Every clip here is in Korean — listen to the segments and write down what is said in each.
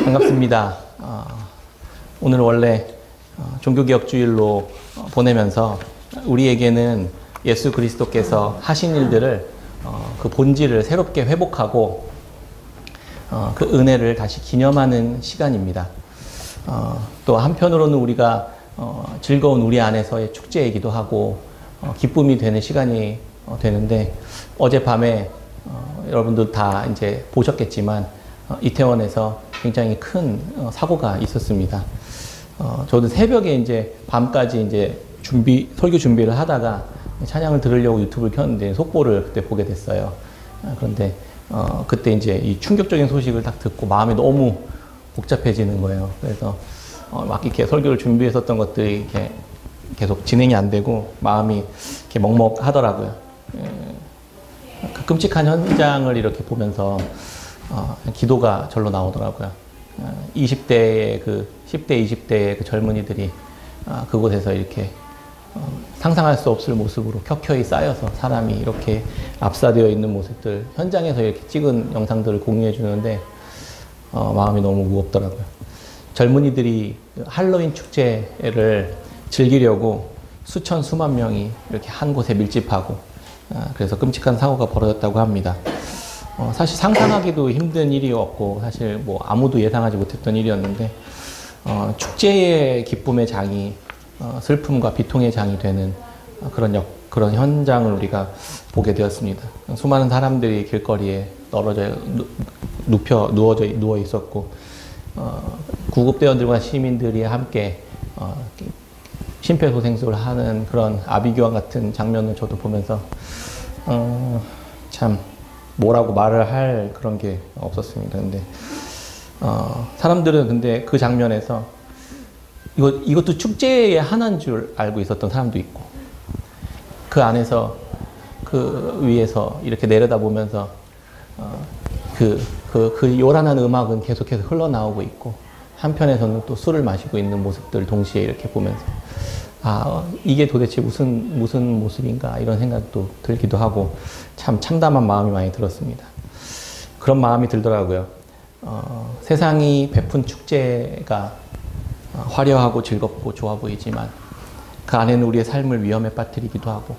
반갑습니다. 오늘 원래 종교개혁주일로 보내면서 우리에게는 예수 그리스도께서 하신 일들을 그 본질을 새롭게 회복하고 그 은혜를 다시 기념하는 시간입니다. 또 한편으로는 우리가 즐거운 우리 안에서의 축제이기도 하고 기쁨이 되는 시간이 되는데, 어젯밤에 여러분들 다 이제 보셨겠지만 이태원에서 굉장히 큰 사고가 있었습니다. 저도 새벽에 이제 밤까지 이제 설교 준비를 하다가 찬양을 들으려고 유튜브를 켰는데 속보를 그때 보게 됐어요. 그런데 그때 이제 이 충격적인 소식을 딱 듣고 마음이 너무 복잡해지는 거예요. 그래서 막 이렇게 설교를 준비했었던 것들이 이렇게 계속 진행이 안 되고 마음이 이렇게 먹먹하더라고요. 그 끔찍한 현장을 이렇게 보면서 기도가 절로 나오더라고요. 20대의 10대, 20대의 그 젊은이들이 그곳에서 이렇게 상상할 수 없을 모습으로 켜켜이 쌓여서 사람이 이렇게 압사되어 있는 모습들, 현장에서 이렇게 찍은 영상들을 공유해 주는데 마음이 너무 무겁더라고요. 젊은이들이 할로윈 축제를 즐기려고 수만 명이 이렇게 한 곳에 밀집하고 그래서 끔찍한 사고가 벌어졌다고 합니다. 사실 상상하기도 힘든 일이었고 사실 뭐 아무도 예상하지 못했던 일이었는데 축제의 기쁨의 장이 슬픔과 비통의 장이 되는 그런 현장을 우리가 보게 되었습니다. 수많은 사람들이 길거리에 누워 있었고 구급대원들과 시민들이 함께 심폐소생술을 하는 그런 아비규환 같은 장면을 저도 보면서 참 뭐라고 말을 할 그런 게 없었습니다. 근데 사람들은 근데 그 장면에서 이것도 축제의 하나인 줄 알고 있었던 사람도 있고, 그 안에서 그 위에서 이렇게 내려다보면서 그 요란한 음악은 계속해서 흘러나오고 있고, 한편에서는 또 술을 마시고 있는 모습들 동시에 이렇게 보면서 이게 도대체 무슨 모습인가 이런 생각도 들기도 하고 참 참담한 마음이 많이 들었습니다. 그런 마음이 들더라고요. 세상이 베푼 축제가 화려하고 즐겁고 좋아 보이지만 그 안에는 우리의 삶을 위험에 빠뜨리기도 하고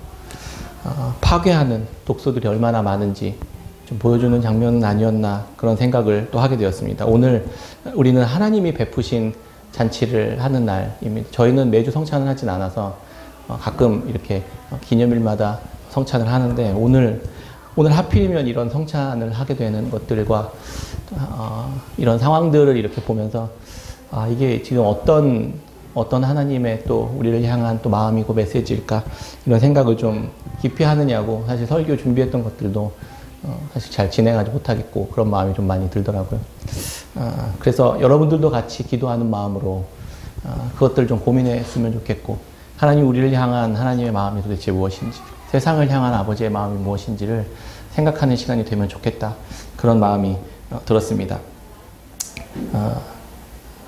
파괴하는 독소들이 얼마나 많은지 좀 보여주는 장면은 아니었나 그런 생각을 또 하게 되었습니다. 오늘 우리는 하나님이 베푸신 잔치를 하는 날입니다. 저희는 매주 성찬을 하진 않아서 가끔 이렇게 기념일마다 성찬을 하는데 오늘 하필이면 이런 성찬을 하게 되는 것들과 이런 상황들을 이렇게 보면서 이게 지금 어떤 하나님의 또 우리를 향한 또 마음이고 메시지일까 이런 생각을 좀 깊이 하느냐고 사실 설교 준비했던 것들도 사실 잘 진행하지 못하겠고 그런 마음이 좀 많이 들더라고요. 그래서 여러분들도 같이 기도하는 마음으로 그것들 좀 고민했으면 좋겠고, 하나님 우리를 향한 하나님의 마음이 도대체 무엇인지, 세상을 향한 아버지의 마음이 무엇인지를 생각하는 시간이 되면 좋겠다 그런 마음이 들었습니다.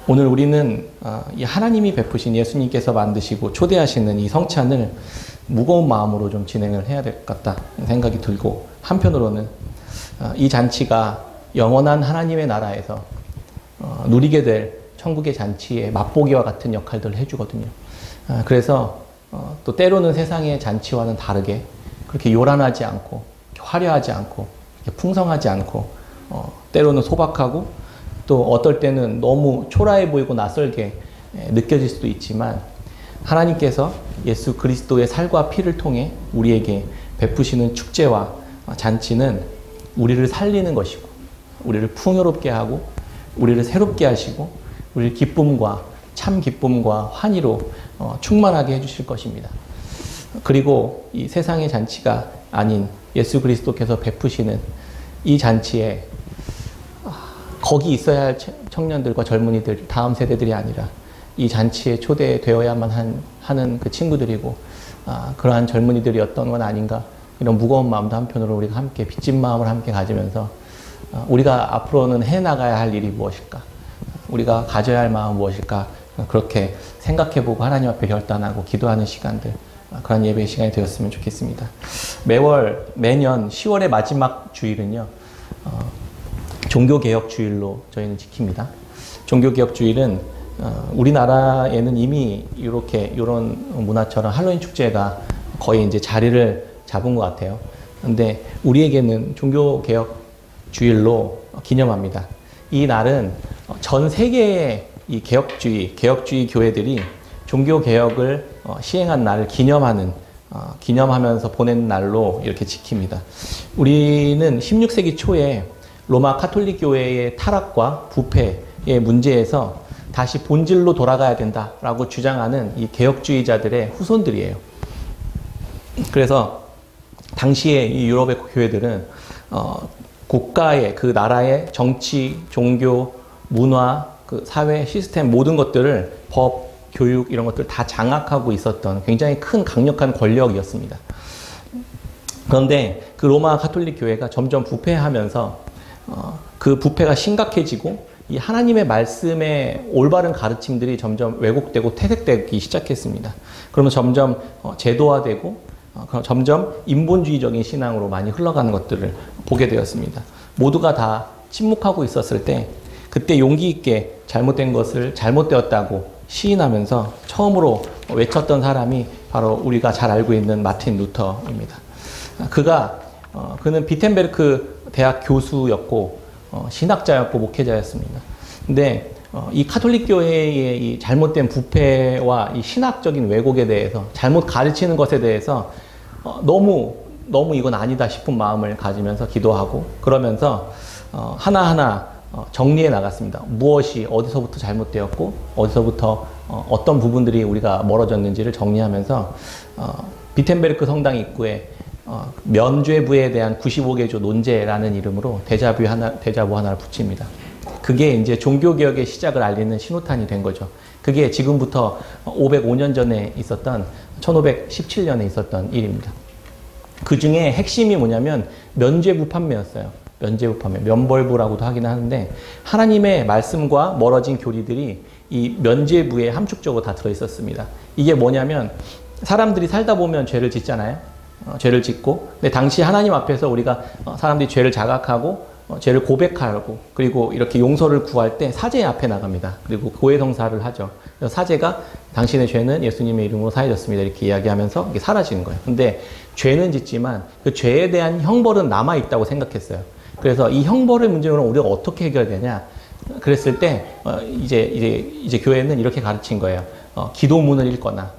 오늘 우리는 이 하나님이 베푸신 예수님께서 만드시고 초대하시는 이 성찬을 무거운 마음으로 좀 진행을 해야 될 것 같다 생각이 들고, 한편으로는 이 잔치가 영원한 하나님의 나라에서 누리게 될 천국의 잔치의 맛보기와 같은 역할들을 해주거든요. 그래서 또 때로는 세상의 잔치와는 다르게 그렇게 요란하지 않고 화려하지 않고 풍성하지 않고 때로는 소박하고 또 어떨 때는 너무 초라해 보이고 낯설게 느껴질 수도 있지만, 하나님께서 예수 그리스도의 살과 피를 통해 우리에게 베푸시는 축제와 잔치는 우리를 살리는 것이고 우리를 풍요롭게 하고 우리를 새롭게 하시고 우리를 기쁨과 참 기쁨과 환희로 충만하게 해주실 것입니다. 그리고 이 세상의 잔치가 아닌 예수 그리스도께서 베푸시는 이 잔치에 거기 있어야 할 청년들과 젊은이들, 다음 세대들이 아니라 이 잔치에 초대되어야만 하는 그 친구들이고 그러한 젊은이들이었던 건 아닌가, 이런 무거운 마음도 한편으로 우리가 함께 빚진 마음을 함께 가지면서 우리가 앞으로는 해나가야 할 일이 무엇일까, 우리가 가져야 할 마음은 무엇일까, 그렇게 생각해보고 하나님 앞에 결단하고 기도하는 시간들, 그런 예배의 시간이 되었으면 좋겠습니다. 매년 10월의 마지막 주일은요 종교개혁주일로 저희는 지킵니다. 종교개혁주일은 우리나라에는 이미 이런 문화처럼 할로윈 축제가 거의 이제 자리를 잡은 것 같아요. 근데 우리에게는 종교개혁주일로 기념합니다. 이 날은 전 세계의 이 개혁주의 교회들이 종교개혁을 시행한 날을 기념하면서 보낸 날로 이렇게 지킵니다. 우리는 16세기 초에 로마 카톨릭 교회의 타락과 부패의 문제에서 다시 본질로 돌아가야 된다라고 주장하는 이 개혁주의자들의 후손들이에요. 그래서 당시에 이 유럽의 교회들은 국가의 그 나라의 정치, 종교, 문화, 그 사회 시스템 모든 것들을 법, 교육 이런 것들 다 장악하고 있었던 굉장히 큰 강력한 권력이었습니다. 그런데 그 로마 카톨릭 교회가 점점 부패하면서 그 부패가 심각해지고 이 하나님의 말씀의 올바른 가르침들이 점점 왜곡되고 퇴색되기 시작했습니다. 그러면 점점 제도화되고 점점 인본주의적인 신앙으로 많이 흘러가는 것들을 보게 되었습니다. 모두가 다 침묵하고 있었을 때 그때 용기 있게 잘못된 것을 잘못되었다고 시인하면서 처음으로 외쳤던 사람이 바로 우리가 잘 알고 있는 마틴 루터입니다. 그는 비텐베르크 대학 교수였고 신학자였고 목회자였습니다. 근데 이 카톨릭 교회의 이 잘못된 부패와 이 신학적인 왜곡에 대해서 잘못 가르치는 것에 대해서 너무 이건 아니다 싶은 마음을 가지면서 기도하고 그러면서 하나하나 정리해 나갔습니다. 무엇이 어디서부터 잘못되었고 어디서부터 어떤 부분들이 우리가 멀어졌는지를 정리하면서 비텐베르크 성당 입구에 면죄부에 대한 95개조 논제라는 이름으로 대자보 하나를 붙입니다. 그게 이제 종교개혁의 시작을 알리는 신호탄이 된 거죠. 그게 지금부터 505년 전에 있었던 1517년에 있었던 일입니다. 그 중에 핵심이 뭐냐면 면죄부 판매였어요. 면죄부 판매, 면벌부라고도 하긴 하는데 하나님의 말씀과 멀어진 교리들이 이 면죄부에 함축적으로 다 들어있었습니다. 이게 뭐냐면 사람들이 살다 보면 죄를 짓잖아요. 죄를 짓고 근데 당시 하나님 앞에서 우리가 사람들이 죄를 자각하고 죄를 고백하고 그리고 이렇게 용서를 구할 때 사제 앞에 나갑니다. 그리고 고해성사를 하죠. 사제가 당신의 죄는 예수님의 이름으로 사해졌습니다. 이렇게 이야기하면서 이게 사라지는 거예요. 근데 죄는 짓지만 그 죄에 대한 형벌은 남아있다고 생각했어요. 그래서 이 형벌의 문제는 우리가 어떻게 해결되냐 그랬을 때 이제 교회는 이렇게 가르친 거예요. 기도문을 읽거나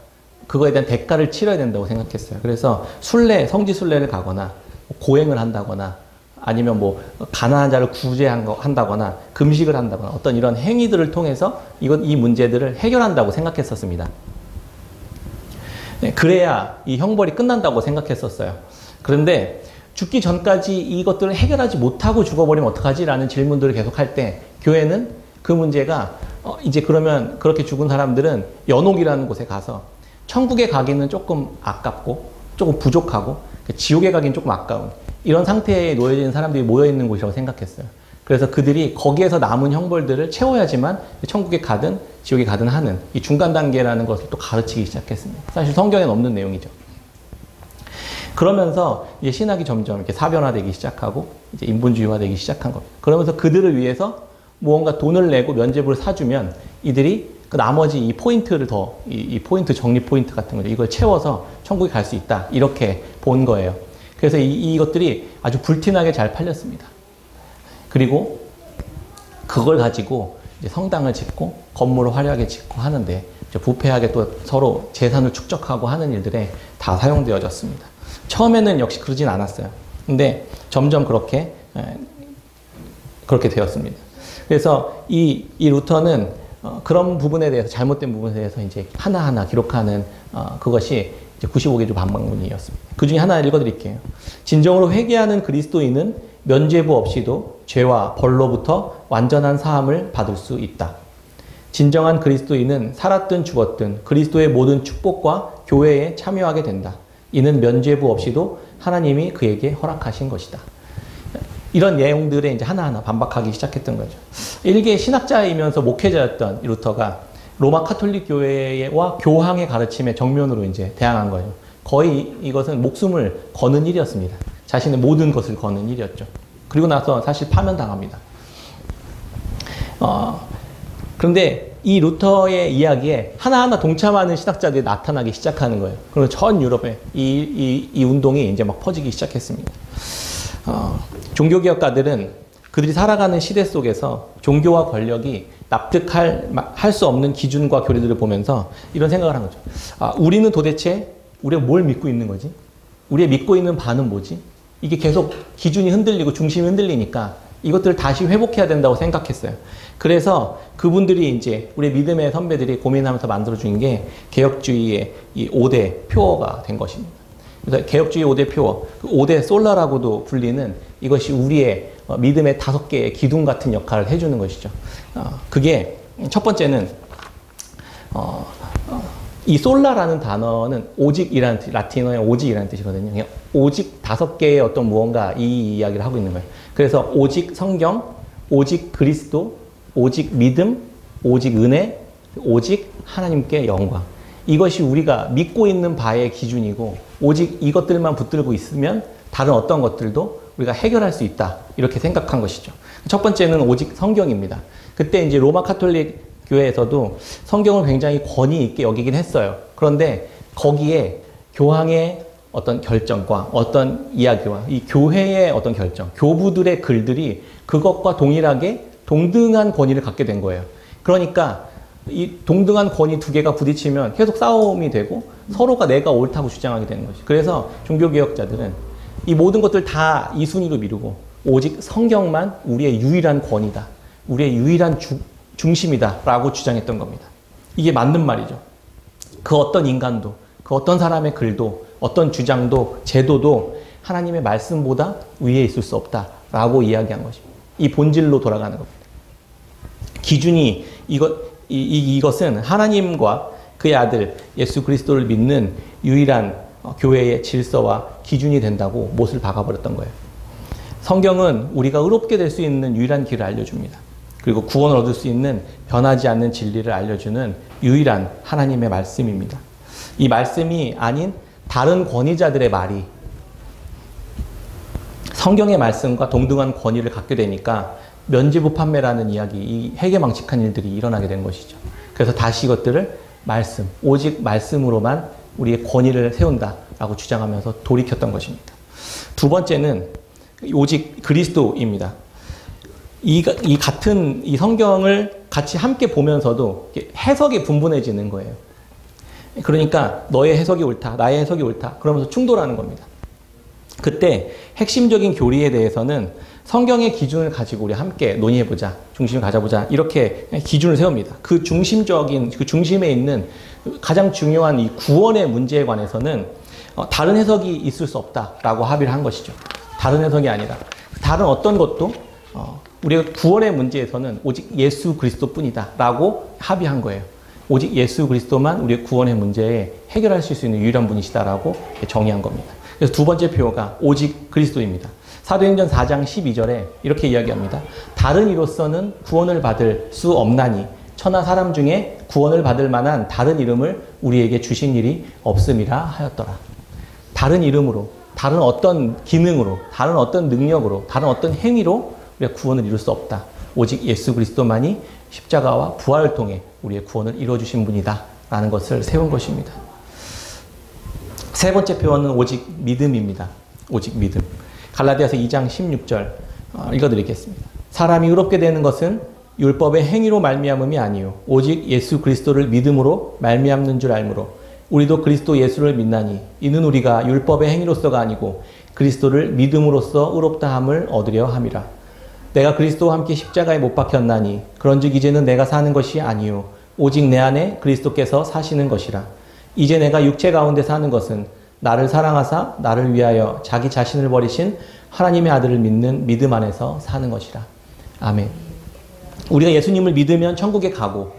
그거에 대한 대가를 치러야 된다고 생각했어요. 그래서 성지 순례를 가거나 고행을 한다거나 아니면 뭐 가난한 자를 구제한다거나 금식을 한다거나 어떤 이런 행위들을 통해서 이 문제들을 해결한다고 생각했었습니다. 네, 그래야 이 형벌이 끝난다고 생각했었어요. 그런데 죽기 전까지 이것들을 해결하지 못하고 죽어버리면 어떡하지라는 질문들을 계속할 때 교회는 그 문제가 이제 그러면 그렇게 죽은 사람들은 연옥이라는 곳에 가서 천국에 가기는 조금 아깝고 조금 부족하고 지옥에 가기는 조금 아까운 이런 상태에 놓여진 사람들이 모여있는 곳이라고 생각했어요. 그래서 그들이 거기에서 남은 형벌들을 채워야지만 천국에 가든 지옥에 가든 하는 이 중간 단계라는 것을 또 가르치기 시작했습니다. 사실 성경에는 없는 내용이죠. 그러면서 이제 신학이 점점 이렇게 사변화되기 시작하고 이제 인본주의화되기 시작한 겁니다. 그러면서 그들을 위해서 무언가 돈을 내고 면죄부를 사주면 이들이 그 나머지 이 포인트를 이 포인트 정리 포인트 같은 거죠. 이걸 채워서 천국에 갈 수 있다. 이렇게 본 거예요. 그래서 이것들이 아주 불티나게 잘 팔렸습니다. 그리고 그걸 가지고 이제 성당을 짓고 건물을 화려하게 짓고 하는데 부패하게 또 서로 재산을 축적하고 하는 일들에 다 사용되어졌습니다. 처음에는 역시 그러진 않았어요. 근데 점점 그렇게 되었습니다. 그래서 이 루터는 그런 부분에 대해서 잘못된 부분에 대해서 이제 하나하나 기록하는 그것이 이제 95개조 반박문이었습니다. 그 중에 하나 읽어드릴게요. 진정으로 회개하는 그리스도인은 면죄부 없이도 죄와 벌로부터 완전한 사함을 받을 수 있다. 진정한 그리스도인은 살았든 죽었든 그리스도의 모든 축복과 교회에 참여하게 된다. 이는 면죄부 없이도 하나님이 그에게 허락하신 것이다. 이런 내용들에 이제 하나하나 반박하기 시작했던 거죠. 일개 신학자이면서 목회자였던 루터가 로마 카톨릭 교회와 교황의 가르침에 정면으로 이제 대항한 거예요. 거의 이것은 목숨을 거는 일이었습니다. 자신의 모든 것을 거는 일이었죠. 그리고 나서 사실 파면당합니다. 그런데 이 루터의 이야기에 하나하나 동참하는 신학자들이 나타나기 시작하는 거예요. 그리고 전 유럽에 이 운동이 이제 막 퍼지기 시작했습니다. 종교개혁가들은 그들이 살아가는 시대 속에서 종교와 권력이 납득할 수 없는 기준과 교리들을 보면서 이런 생각을 한 거죠. 우리는 도대체 우리가 뭘 믿고 있는 거지? 우리의 믿고 있는 바는 뭐지? 이게 계속 기준이 흔들리고 중심이 흔들리니까 이것들을 다시 회복해야 된다고 생각했어요. 그래서 그분들이 이제 우리 믿음의 선배들이 고민하면서 만들어준 게 개혁주의의 이 5대 표어가 된 것입니다. 그래서 개혁주의 5대 표어, 5대 솔라라고도 불리는 이것이 우리의 믿음의 5개의 기둥 같은 역할을 해주는 것이죠. 그게 첫 번째는 이 솔라라는 단어는 오직이라는 라틴어의 오직이라는 뜻이거든요. 오직 5개의 어떤 무언가 이 이야기를 하고 있는 거예요. 그래서 오직 성경, 오직 그리스도, 오직 믿음, 오직 은혜, 오직 하나님께 영광. 이것이 우리가 믿고 있는 바의 기준이고 오직 이것들만 붙들고 있으면 다른 어떤 것들도 우리가 해결할 수 있다. 이렇게 생각한 것이죠. 첫 번째는 오직 성경입니다. 그때 이제 로마 카톨릭 교회에서도 성경을 굉장히 권위 있게 여기긴 했어요. 그런데 거기에 교황의 어떤 결정과 어떤 이야기와 이 교회의 어떤 결정, 교부들의 글들이 그것과 동일하게 동등한 권위를 갖게 된 거예요. 그러니까 이 동등한 권위 두 개가 부딪히면 계속 싸움이 되고 서로가 내가 옳다고 주장하게 되는 거죠. 그래서 종교개혁자들은 이 모든 것들 다 이 순위로 미루고 오직 성경만 우리의 유일한 권위다. 우리의 유일한 중심이다 라고 주장했던 겁니다. 이게 맞는 말이죠. 그 어떤 인간도, 그 어떤 사람의 글도, 어떤 주장도, 제도도 하나님의 말씀보다 위에 있을 수 없다 라고 이야기한 것입니다. 이 본질로 돌아가는 겁니다. 기준이 이것은 하나님과 그의 아들 예수 그리스도를 믿는 유일한 교회의 질서와 기준이 된다고 못을 박아버렸던 거예요. 성경은 우리가 의롭게 될 수 있는 유일한 길을 알려줍니다. 그리고 구원을 얻을 수 있는 변하지 않는 진리를 알려주는 유일한 하나님의 말씀입니다. 이 말씀이 아닌 다른 권위자들의 말이 성경의 말씀과 동등한 권위를 갖게 되니까 면죄부 판매라는 이야기, 이 해괴망측한 일들이 일어나게 된 것이죠. 그래서 다시 이것들을 말씀, 오직 말씀으로만 우리의 권위를 세운다라고 주장하면서 돌이켰던 것입니다. 두 번째는 오직 그리스도입니다. 이 같은 이 성경을 같이 함께 보면서도 해석이 분분해지는 거예요. 그러니까 너의 해석이 옳다, 나의 해석이 옳다 그러면서 충돌하는 겁니다. 그때 핵심적인 교리에 대해서는 성경의 기준을 가지고 우리 함께 논의해보자, 중심을 가져보자 이렇게 기준을 세웁니다. 그 중심에 있는 가장 중요한 이 구원의 문제에 관해서는 다른 해석이 있을 수 없다라고 합의를 한 것이죠. 다른 해석이 아니라 다른 어떤 것도 우리가 구원의 문제에서는 오직 예수 그리스도뿐이다 라고 합의한 거예요. 오직 예수 그리스도만 우리의 구원의 문제에 해결하실 수 있는 유일한 분이시다라고 정의한 겁니다. 그래서 두 번째 표어가 오직 그리스도입니다. 사도행전 4장 12절에 이렇게 이야기합니다. 다른 이로서는 구원을 받을 수 없나니 천하 사람 중에 구원을 받을 만한 다른 이름을 우리에게 주신 일이 없음이라 하였더라. 다른 이름으로, 다른 어떤 기능으로, 다른 어떤 능력으로, 다른 어떤 행위로 우리가 구원을 이룰 수 없다. 오직 예수 그리스도만이 십자가와 부활을 통해 우리의 구원을 이루어주신 분이다 라는 것을 세운 것입니다. 세 번째 표현은 오직 믿음입니다. 오직 믿음. 갈라디아서 2장 16절 읽어드리겠습니다. 사람이 의롭게 되는 것은 율법의 행위로 말미암음이 아니요 오직 예수 그리스도를 믿음으로 말미암는 줄 알므로 우리도 그리스도 예수를 믿나니 이는 우리가 율법의 행위로서가 아니고 그리스도를 믿음으로써 의롭다함을 얻으려 함이라. 내가 그리스도와 함께 십자가에 못 박혔나니 그런즉 이제는 내가 사는 것이 아니요 오직 내 안에 그리스도께서 사시는 것이라. 이제 내가 육체 가운데 사는 것은 나를 사랑하사 나를 위하여 자기 자신을 버리신 하나님의 아들을 믿는 믿음 안에서 사는 것이라. 아멘. 우리가 예수님을 믿으면 천국에 가고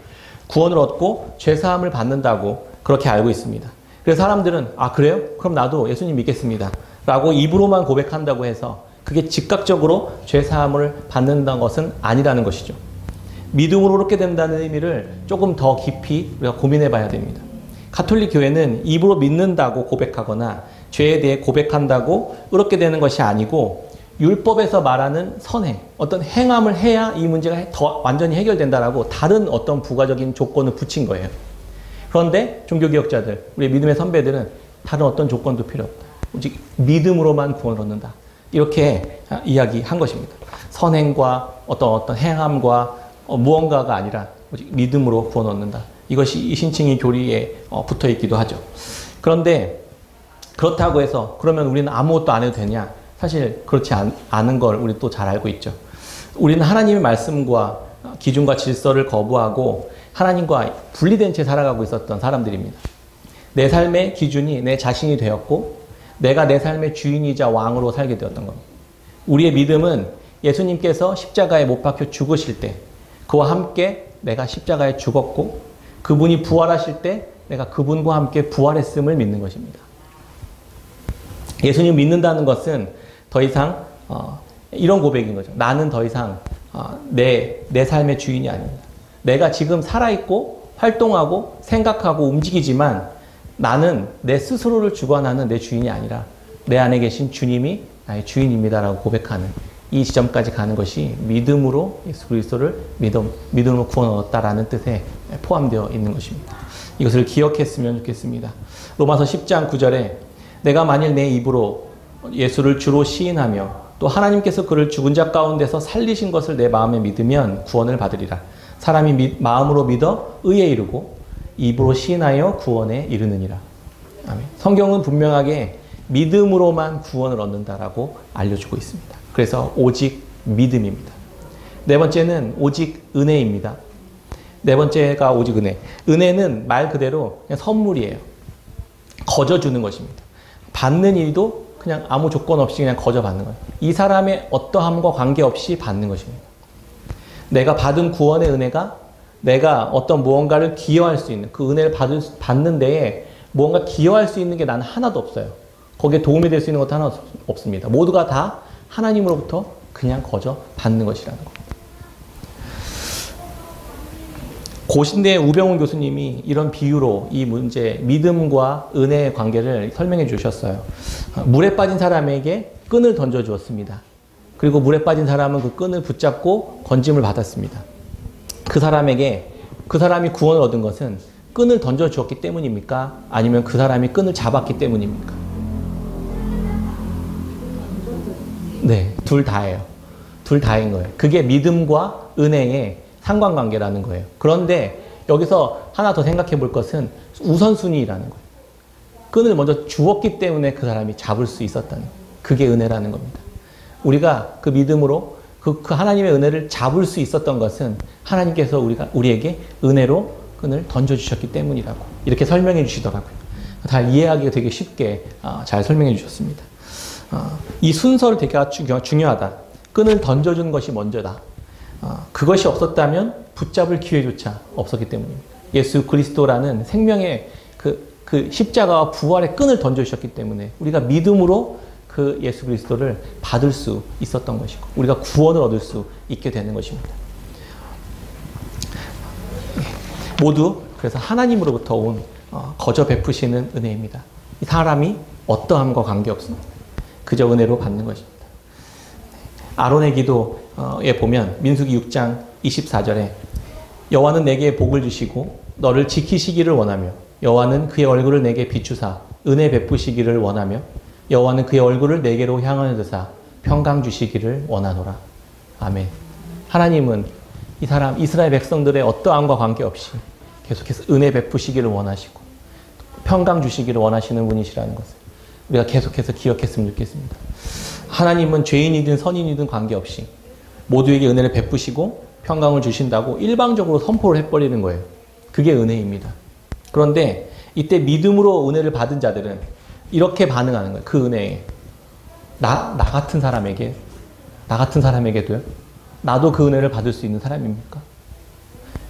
구원을 얻고 죄사함을 받는다고 그렇게 알고 있습니다. 그래서 사람들은 아 그래요? 그럼 나도 예수님 믿겠습니다 라고 입으로만 고백한다고 해서 그게 즉각적으로 죄사함을 받는다는 것은 아니라는 것이죠. 믿음으로 의롭게 된다는 의미를 조금 더 깊이 우리가 고민해 봐야 됩니다. 가톨릭 교회는 입으로 믿는다고 고백하거나 죄에 대해 고백한다고 의롭게 되는 것이 아니고 율법에서 말하는 선행, 어떤 행함을 해야 이 문제가 더 완전히 해결된다라고 다른 어떤 부가적인 조건을 붙인 거예요. 그런데 종교개혁자들, 우리 믿음의 선배들은 다른 어떤 조건도 필요 없다. 오직 믿음으로만 구원을 얻는다. 이렇게 이야기한 것입니다. 선행과 어떤 행함과 무언가가 아니라 오직 믿음으로 구원을 얻는다. 이것이 이 신칭의 교리에 붙어 있기도 하죠. 그런데 그렇다고 해서 그러면 우리는 아무것도 안 해도 되냐? 사실 그렇지 않은 걸 우리 또 잘 알고 있죠. 우리는 하나님의 말씀과 기준과 질서를 거부하고 하나님과 분리된 채 살아가고 있었던 사람들입니다. 내 삶의 기준이 내 자신이 되었고 내가 내 삶의 주인이자 왕으로 살게 되었던 겁니다. 우리의 믿음은 예수님께서 십자가에 못 박혀 죽으실 때 그와 함께 내가 십자가에 죽었고 그분이 부활하실 때 내가 그분과 함께 부활했음을 믿는 것입니다. 예수님 믿는다는 것은 더 이상 이런 고백인 거죠. 나는 더 이상 내 삶의 주인이 아닙니다. 내가 지금 살아있고 활동하고 생각하고 움직이지만 나는 내 스스로를 주관하는 내 주인이 아니라 내 안에 계신 주님이 나의 주인입니다라고 고백하는 이 지점까지 가는 것이 믿음으로 예수 그리스도를 믿음으로 구원 얻었다라는 뜻에 포함되어 있는 것입니다. 이것을 기억했으면 좋겠습니다. 로마서 10장 9절에 내가 만일 내 입으로 예수를 주로 시인하며 또 하나님께서 그를 죽은 자 가운데서 살리신 것을 내 마음에 믿으면 구원을 받으리라. 사람이 마음으로 믿어 의에 이르고 입으로 시인하여 구원에 이르느니라. 아멘. 성경은 분명하게 믿음으로만 구원을 얻는다라고 알려주고 있습니다. 그래서 오직 믿음입니다. 네 번째는 오직 은혜입니다. 네 번째가 오직 은혜. 은혜는 말 그대로 그냥 선물이에요. 거저 주는 것입니다. 받는 일도 그냥 아무 조건 없이 그냥 거저 받는 거예요. 이 사람의 어떠함과 관계없이 받는 것입니다. 내가 받은 구원의 은혜가 내가 어떤 무언가를 기여할 수 있는 그 은혜를 받는 데에 무언가 기여할 수 있는 게 나는 하나도 없어요. 거기에 도움이 될 수 있는 것도 하나 없습니다. 모두가 다 하나님으로부터 그냥 거저 받는 것이라는 것. 고신대 우병훈 교수님이 이런 비유로 이 문제, 믿음과 은혜의 관계를 설명해 주셨어요. 물에 빠진 사람에게 끈을 던져 주었습니다. 그리고 물에 빠진 사람은 그 끈을 붙잡고 건짐을 받았습니다. 그 사람이 구원을 얻은 것은 끈을 던져 주었기 때문입니까? 아니면 그 사람이 끈을 잡았기 때문입니까? 네, 둘 다예요. 둘 다인 거예요. 그게 믿음과 은혜의 상관관계라는 거예요. 그런데 여기서 하나 더 생각해 볼 것은 우선순위라는 거예요. 끈을 먼저 주었기 때문에 그 사람이 잡을 수 있었다는 거예요. 그게 은혜라는 겁니다. 우리가 그 믿음으로 그 하나님의 은혜를 잡을 수 있었던 것은 하나님께서 우리에게 은혜로 끈을 던져주셨기 때문이라고 이렇게 설명해 주시더라고요. 다 이해하기가 되게 쉽게 잘 설명해 주셨습니다. 이 순서를 되게 중요하다. 끈을 던져준 것이 먼저다. 그것이 없었다면 붙잡을 기회조차 없었기 때문입니다. 예수 그리스도라는 생명의 그 십자가와 부활의 끈을 던져주셨기 때문에 우리가 믿음으로 그 예수 그리스도를 받을 수 있었던 것이고 우리가 구원을 얻을 수 있게 되는 것입니다. 모두 그래서 하나님으로부터 온 거저 베푸시는 은혜입니다. 이 사람이 어떠함과 관계없습니다. 그저 은혜로 받는 것입니다. 아론의 기도에 보면 민수기 6장 24절에 여호와는 내게 복을 주시고 너를 지키시기를 원하며 여호와는 그의 얼굴을 내게 비추사 은혜 베푸시기를 원하며 여호와는 그의 얼굴을 내게로 향하여드사 평강 주시기를 원하노라. 아멘. 하나님은 이 사람 이스라엘 백성들의 어떠함과 관계없이 계속해서 은혜 베푸시기를 원하시고 평강 주시기를 원하시는 분이시라는 것을 우리가 계속해서 기억했으면 좋겠습니다. 하나님은 죄인이든 선인이든 관계없이 모두에게 은혜를 베푸시고 평강을 주신다고 일방적으로 선포를 해버리는 거예요. 그게 은혜입니다. 그런데 이때 믿음으로 은혜를 받은 자들은 이렇게 반응하는 거예요. 그 은혜에 나 같은 사람에게도요. 나도 그 은혜를 받을 수 있는 사람입니까?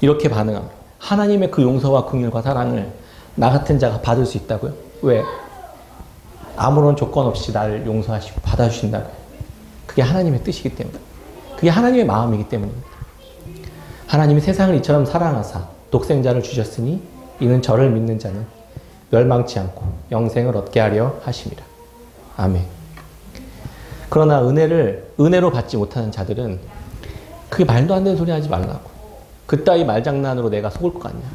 이렇게 반응합니다. 하나님의 그 용서와 긍휼과 사랑을 나 같은 자가 받을 수 있다고요? 왜? 아무런 조건 없이 나를 용서하시고 받아주신다고요. 그게 하나님의 뜻이기 때문에. 그게 하나님의 마음이기 때문입니다. 하나님이 세상을 이처럼 사랑하사 독생자를 주셨으니 이는 저를 믿는 자는 멸망치 않고 영생을 얻게 하려 하심이라. 아멘. 그러나 은혜로 받지 못하는 자들은 그게 말도 안 되는 소리 하지 말라고. 그따위 말장난으로 내가 속을 것 같냐고.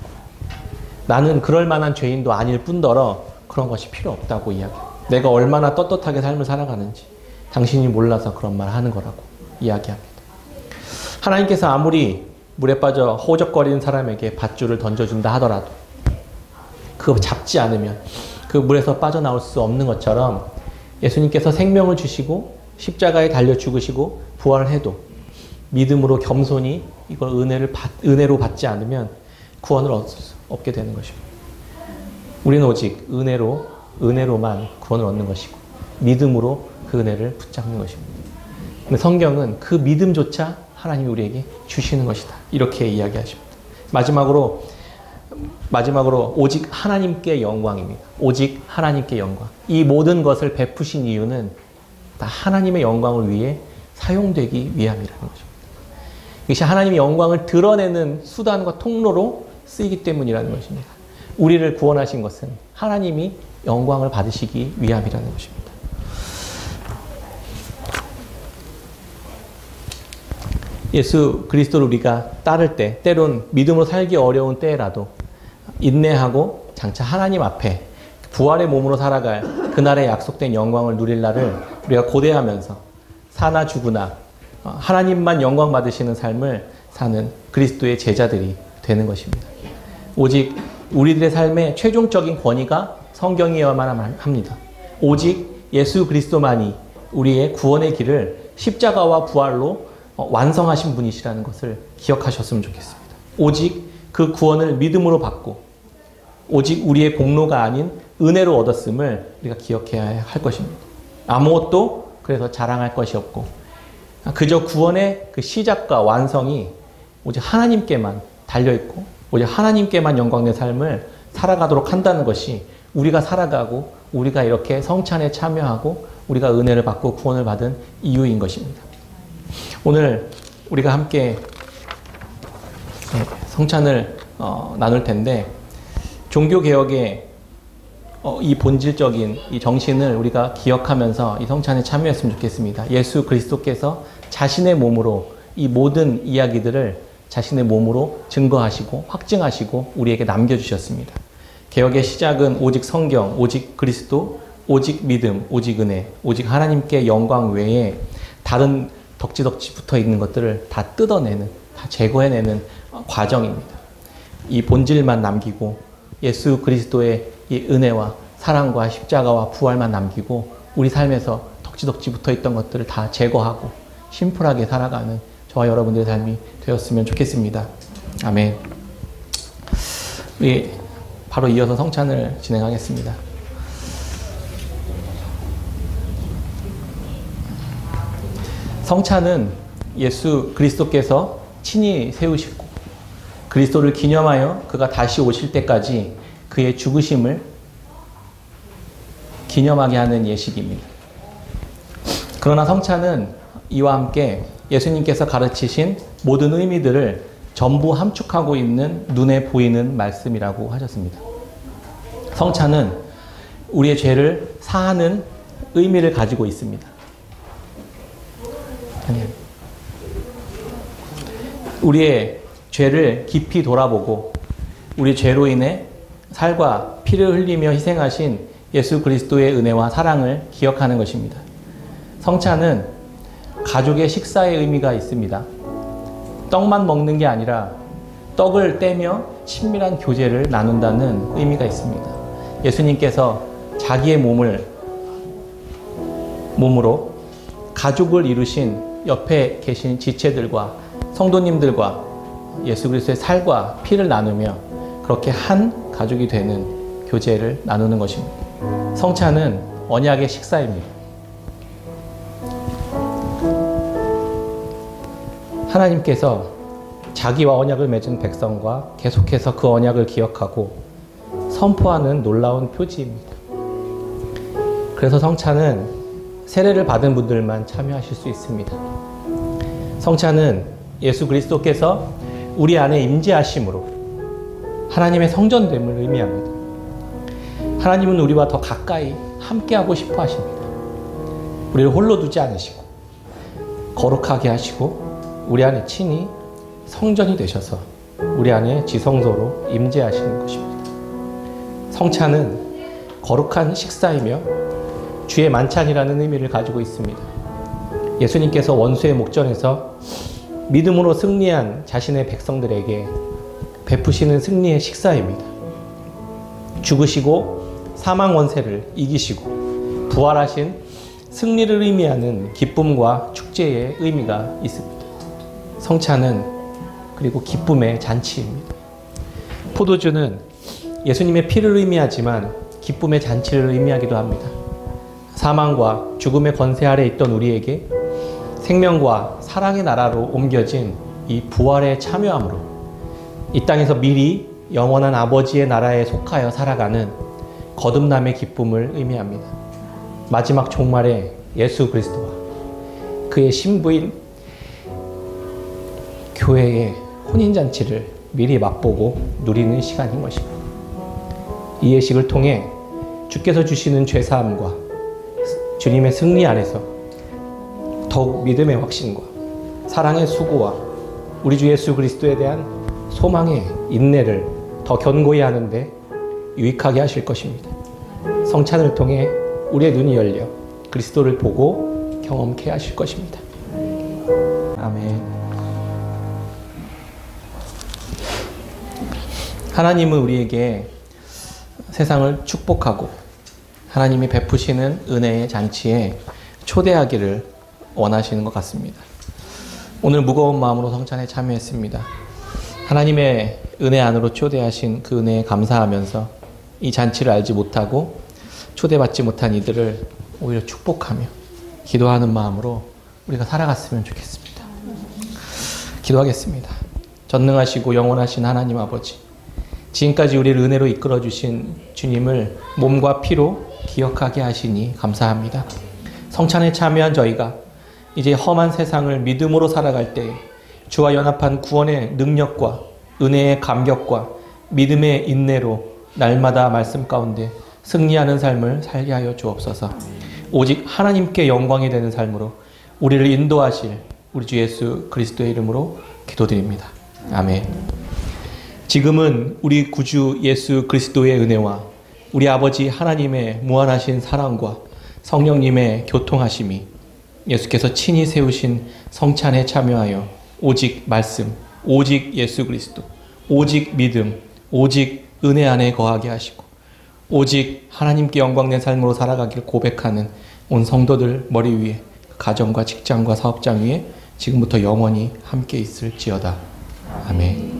나는 그럴 만한 죄인도 아닐 뿐더러 그런 것이 필요 없다고 이야기해요. 내가 얼마나 떳떳하게 삶을 살아가는지 당신이 몰라서 그런 말 하는 거라고 이야기합니다. 하나님께서 아무리 물에 빠져 허우적거리는 사람에게 밧줄을 던져준다 하더라도 그거 잡지 않으면 그 물에서 빠져나올 수 없는 것처럼 예수님께서 생명을 주시고 십자가에 달려 죽으시고 부활을 해도 믿음으로 겸손히 이걸 은혜로 받지 않으면 구원을 얻을 수 없게 되는 것입니다. 우리는 오직 은혜로만 구원을 얻는 것이고 믿음으로 그 은혜를 붙잡는 것입니다. 근데 성경은 그 믿음조차 하나님이 우리에게 주시는 것이다. 이렇게 이야기하십니다. 마지막으로 오직 하나님께 영광입니다. 오직 하나님께 영광. 이 모든 것을 베푸신 이유는 다 하나님의 영광을 위해 사용되기 위함이라는 것입니다. 이것이 하나님의 영광을 드러내는 수단과 통로로 쓰이기 때문이라는 것입니다. 우리를 구원하신 것은 하나님이 영광을 받으시기 위함이라는 것입니다. 예수 그리스도를 우리가 따를 때, 때론 믿음으로 살기 어려운 때라도 인내하고 장차 하나님 앞에 부활의 몸으로 살아갈 그날의 약속된 영광을 누릴 날을 우리가 고대하면서 사나 죽으나 하나님만 영광 받으시는 삶을 사는 그리스도의 제자들이 되는 것입니다. 오직 우리들의 삶의 최종적인 권위가 성경이어야만 합니다. 오직 예수 그리스도만이 우리의 구원의 길을 십자가와 부활로 완성하신 분이시라는 것을 기억하셨으면 좋겠습니다. 오직 그 구원을 믿음으로 받고 오직 우리의 공로가 아닌 은혜로 얻었음을 우리가 기억해야 할 것입니다. 아무것도 그래서 자랑할 것이 없고 그저 구원의 그 시작과 완성이 오직 하나님께만 달려있고 오직 하나님께만 영광된 삶을 살아가도록 한다는 것이 우리가 살아가고 우리가 이렇게 성찬에 참여하고 우리가 은혜를 받고 구원을 받은 이유인 것입니다. 오늘 우리가 함께 성찬을 나눌 텐데 종교개혁의 이 본질적인 이 정신을 우리가 기억하면서 이 성찬에 참여했으면 좋겠습니다. 예수 그리스도께서 자신의 몸으로 이 모든 이야기들을 자신의 몸으로 증거하시고 확증하시고 우리에게 남겨주셨습니다. 개혁의 시작은 오직 성경, 오직 그리스도, 오직 믿음, 오직 은혜, 오직 하나님께 영광 외에 다른 덕지덕지 붙어 있는 것들을 다 뜯어내는, 다 제거해내는 과정입니다. 이 본질만 남기고 예수 그리스도의 이 은혜와 사랑과 십자가와 부활만 남기고 우리 삶에서 덕지덕지 붙어 있던 것들을 다 제거하고 심플하게 살아가는 저와 여러분들의 삶이 되었으면 좋겠습니다. 아멘. 우리 바로 이어서 성찬을 진행하겠습니다. 성찬은 예수 그리스도께서 친히 세우시고 그리스도를 기념하여 그가 다시 오실 때까지 그의 죽으심을 기념하게 하는 예식입니다. 그러나 성찬은 이와 함께 예수님께서 가르치신 모든 의미들을 전부 함축하고 있는 눈에 보이는 말씀이라고 하셨습니다. 성찬은 우리의 죄를 사하는 의미를 가지고 있습니다. 우리의 죄를 깊이 돌아보고 우리 죄로 인해 살과 피를 흘리며 희생하신 예수 그리스도의 은혜와 사랑을 기억하는 것입니다. 성찬은 가족의 식사의 의미가 있습니다. 떡만 먹는 게 아니라 떡을 떼며 친밀한 교제를 나눈다는 의미가 있습니다. 예수님께서 자기의 몸으로 가족을 이루신 옆에 계신 지체들과 성도님들과 예수 그리스도의 살과 피를 나누며 그렇게 한 가족이 되는 교제를 나누는 것입니다. 성찬은 언약의 식사입니다. 하나님께서 자기와 언약을 맺은 백성과 계속해서 그 언약을 기억하고 선포하는 놀라운 표지입니다. 그래서 성찬은 세례를 받은 분들만 참여하실 수 있습니다. 성찬은 예수 그리스도께서 우리 안에 임재하심으로 하나님의 성전됨을 의미합니다. 하나님은 우리와 더 가까이 함께하고 싶어 하십니다. 우리를 홀로 두지 않으시고 거룩하게 하시고 우리 안에 친히 성전이 되셔서 우리 안에 지성소로 임재하시는 것입니다. 성찬은 거룩한 식사이며 주의 만찬이라는 의미를 가지고 있습니다. 예수님께서 원수의 목전에서 믿음으로 승리한 자신의 백성들에게 베푸시는 승리의 식사입니다. 죽으시고 사망 원세를 이기시고 부활하신 승리를 의미하는 기쁨과 축제의 의미가 있습니다. 성찬은 그리고 기쁨의 잔치입니다. 포도주는 예수님의 피를 의미하지만 기쁨의 잔치를 의미하기도 합니다. 사망과 죽음의 권세 아래 있던 우리에게 생명과 사랑의 나라로 옮겨진 이 부활에 참여함으로 이 땅에서 미리 영원한 아버지의 나라에 속하여 살아가는 거듭남의 기쁨을 의미합니다. 마지막 종말에 예수 그리스도와 그의 신부인 교회의 혼인잔치를 미리 맛보고 누리는 시간인 것입니다. 이 예식을 통해 주께서 주시는 죄사함과 주님의 승리 안에서 더욱 믿음의 확신과 사랑의 수고와 우리 주 예수 그리스도에 대한 소망의 인내를 더 견고히 하는데 유익하게 하실 것입니다. 성찬을 통해 우리의 눈이 열려 그리스도를 보고 경험케 하실 것입니다. 아멘. 하나님은 우리에게 세상을 축복하고 하나님이 베푸시는 은혜의 잔치에 초대하기를 원하시는 것 같습니다. 오늘 무거운 마음으로 성찬에 참여했습니다. 하나님의 은혜 안으로 초대하신 그 은혜에 감사하면서 이 잔치를 알지 못하고 초대받지 못한 이들을 오히려 축복하며 기도하는 마음으로 우리가 살아갔으면 좋겠습니다. 기도하겠습니다. 전능하시고 영원하신 하나님 아버지, 지금까지 우리를 은혜로 이끌어주신 주님을 몸과 피로 기억하게 하시니 감사합니다. 성찬에 참여한 저희가 이제 험한 세상을 믿음으로 살아갈 때 주와 연합한 구원의 능력과 은혜의 감격과 믿음의 인내로 날마다 말씀 가운데 승리하는 삶을 살게 하여 주옵소서. 오직 하나님께 영광이 되는 삶으로 우리를 인도하실 우리 주 예수 그리스도의 이름으로 기도드립니다. 아멘. 지금은 우리 구주 예수 그리스도의 은혜와 우리 아버지 하나님의 무한하신 사랑과 성령님의 교통하심이 예수께서 친히 세우신 성찬에 참여하여 오직 말씀, 오직 예수 그리스도, 오직 믿음, 오직 은혜 안에 거하게 하시고 오직 하나님께 영광된 삶으로 살아가기를 고백하는 온 성도들 머리 위에 가정과 직장과 사업장 위에 지금부터 영원히 함께 있을지어다. 아멘.